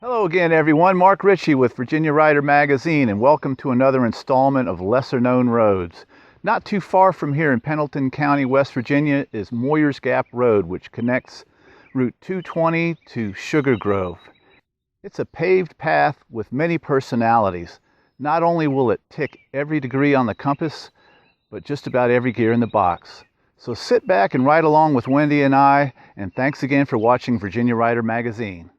Hello again, everyone. Mark Ritchie with Virginia Rider Magazine, and welcome to another installment of Lesser Known Roads. Not too far from here in Pendleton County, West Virginia, is Moyers Gap Road, which connects Route 220 to Sugar Grove. It's a paved path with many personalities. Not only will it tick every degree on the compass, but just about every gear in the box. So sit back and ride along with Wendy and I, and thanks again for watching Virginia Rider Magazine.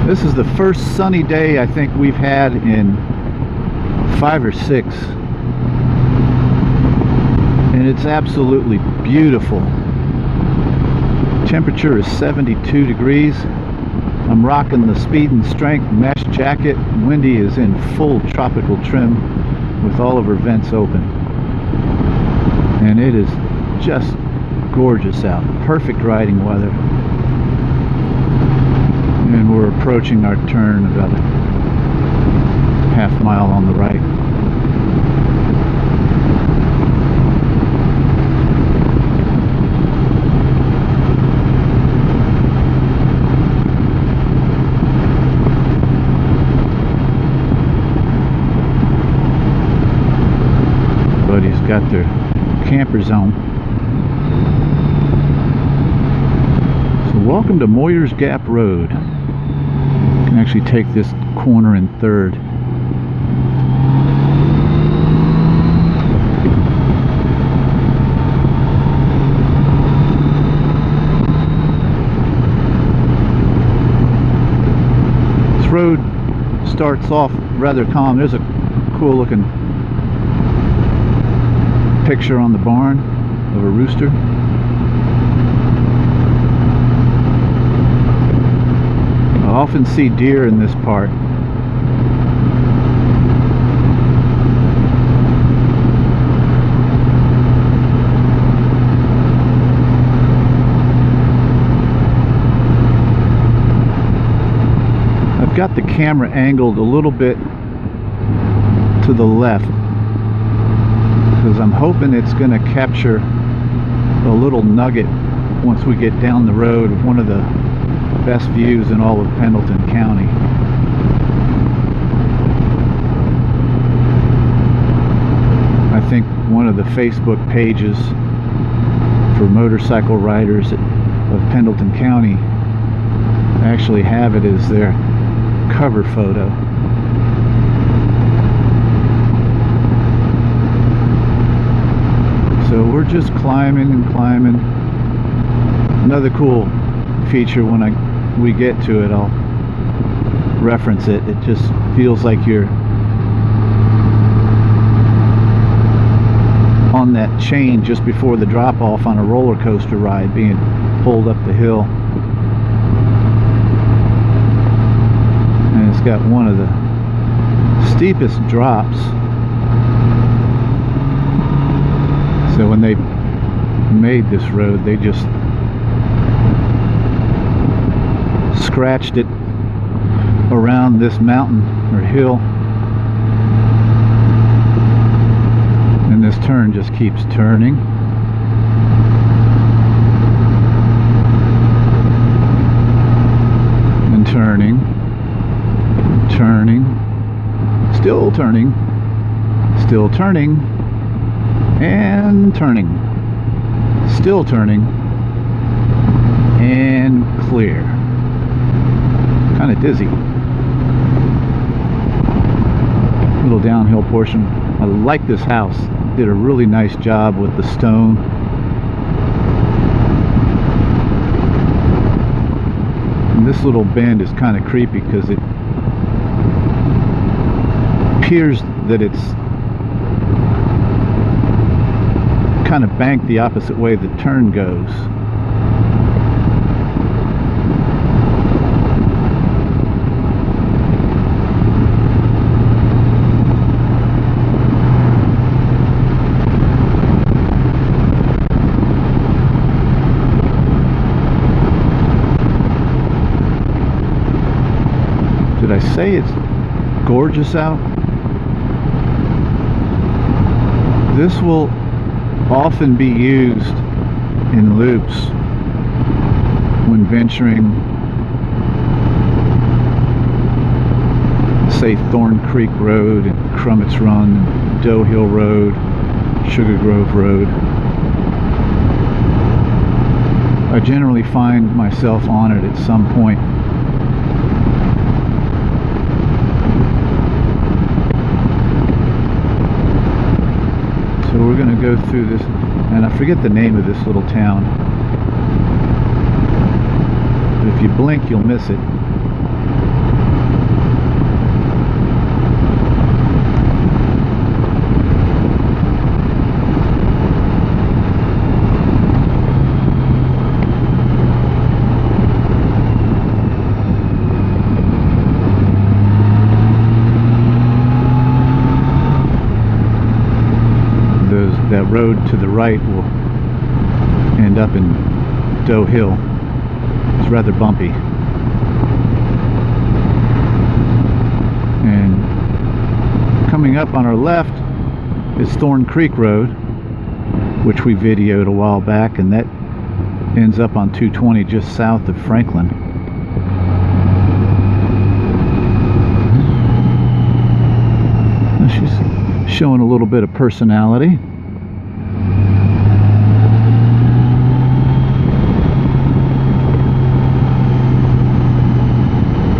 This is the first sunny day I think we've had in 5 or 6, and it's absolutely beautiful. Temperature is 72 degrees. I'm rocking the Speed and Strength mesh jacket. Wendy is in full tropical trim with all of her vents open, and it is just gorgeous out. Perfect riding weather. And we're approaching our turn about a half mile on the right. Everybody's got their campers on. So welcome to Moyers Gap Road. Can actually take this corner in 3rd. This road starts off rather calm. There's a cool looking picture on the barn of a rooster. I often see deer in this part. I've got the camera angled a little bit to the left because I'm hoping it's going to capture a little nugget once we get down the road of one of the best views in all of Pendleton County. I think one of the Facebook pages for motorcycle riders of Pendleton County actually have it as their cover photo. So we're just climbing and climbing. Another cool feature when we get to it, I'll reference it. It just feels like you're on that chain just before the drop off on a roller coaster ride, being pulled up the hill. And it's got one of the steepest drops. So when they made this road, they just scratched it around this mountain or hill, and this turn just keeps turning and turning, still turning, still turning, and turning, still turning, and clear. Kind of dizzy. Little downhill portion. I like this house. Did a really nice job with the stone. And this little bend is kind of creepy because it appears that it's kind of banked the opposite way the turn goes. Did I say it's gorgeous out? This will often be used in loops when venturing, say, Thorn Creek Road and Crummets Run, Doe Hill Road, Sugar Grove Road. I generally find myself on it at some point. So we're going to go through this, and I forget the name of this little town, but if you blink you'll miss it. That road to the right will end up in Doe Hill. It's rather bumpy. And coming up on our left is Thorn Creek Road, which we videoed a while back, and that ends up on 220 just south of Franklin. She's showing a little bit of personality.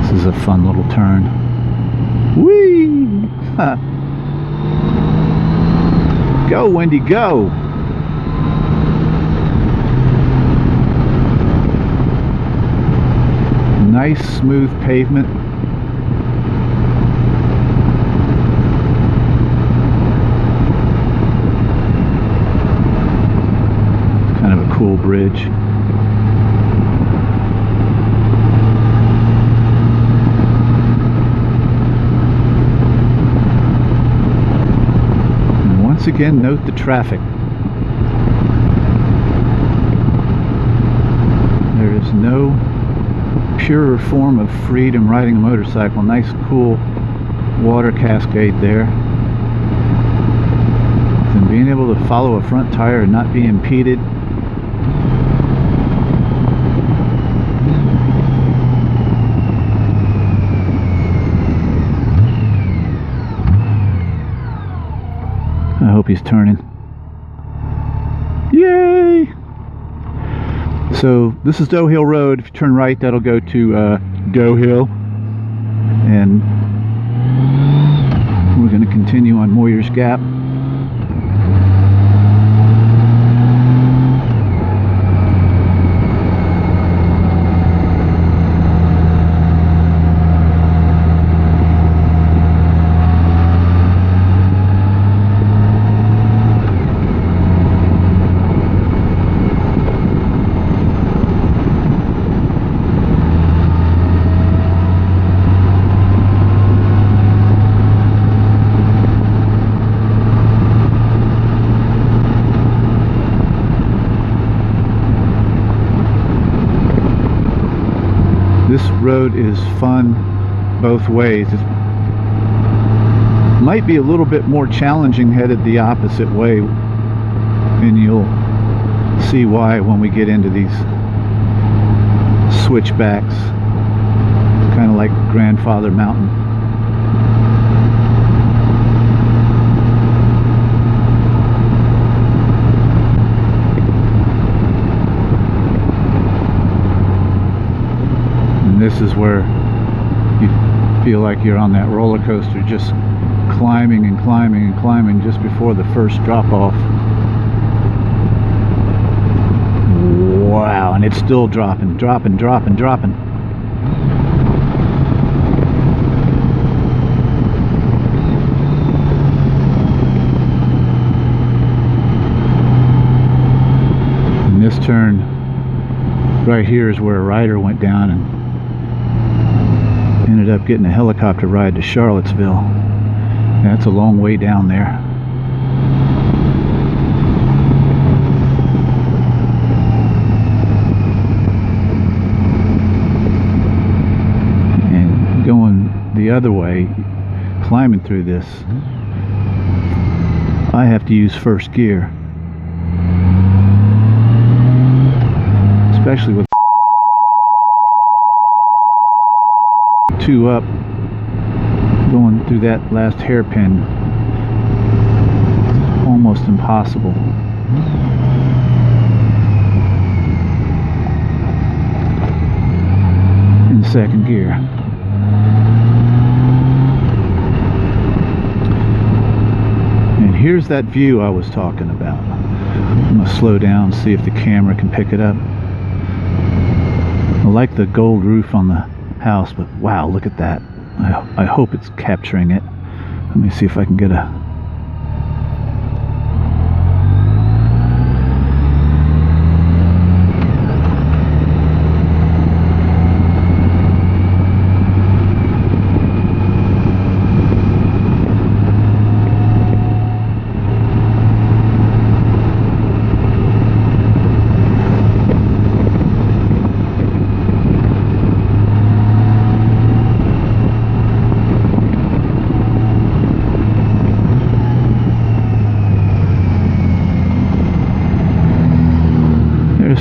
This is a fun little turn. Whee! Go, Wendy, go! Nice smooth pavement. Kind of a cool bridge. And once again, note the traffic. There is no purer form of freedom riding a motorcycle. Nice cool water cascade there. And being able to follow a front tire and not be impeded. I hope he's turning. Yay! So this is Doe Hill Road. If you turn right, that'll go to Doe Hill, and we're going to continue on Moyers Gap. This road is fun both ways. It might be a little bit more challenging headed the opposite way, and you'll see why when we get into these switchbacks, kind of like Grandfather Mountain. This is where you feel like you're on that roller coaster, just climbing and climbing and climbing just before the first drop off. Wow, and it's still dropping, dropping, dropping, dropping. And this turn right here is where a rider went down and ended up getting a helicopter ride to Charlottesville. That's a long way down there. And going the other way, climbing through this, I have to use first gear. Especially with 2 up, going through that last hairpin, almost impossible. In second gear. And here's that view I was talking about. I'm going to slow down, see if the camera can pick it up. I like the gold roof on the house, but wow, look at that. I hope it's capturing it. Let me see if I can get a...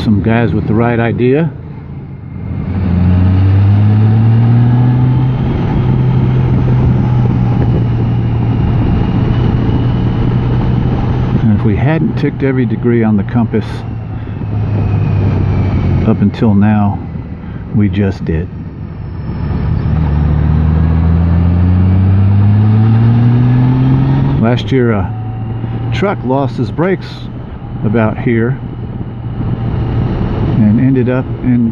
some guys with the right idea. And if we hadn't ticked every degree on the compass up until now, we just did. Last year a truck lost his brakes about here and ended up in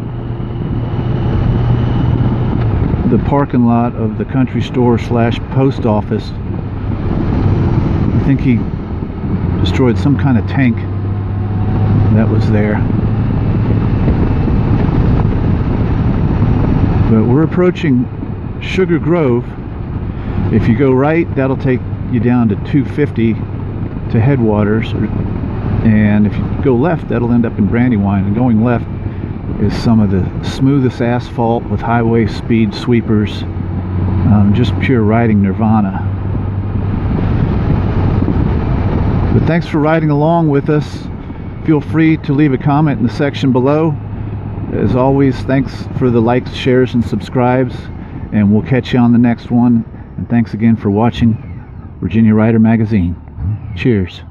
the parking lot of the country store slash post office. I think he destroyed some kind of tank that was there. But we're approaching Sugar Grove. If you go right, that'll take you down to 250 to Headwaters, and if you go left, that'll end up in Brandywine. And going left is some of the smoothest asphalt with highway speed sweepers, just pure riding nirvana. But thanks for riding along with us. Feel free to leave a comment in the section below. As always, thanks for the likes, shares, and subscribes, and we'll catch you on the next one. And thanks again for watching Virginia Rider Magazine. Cheers.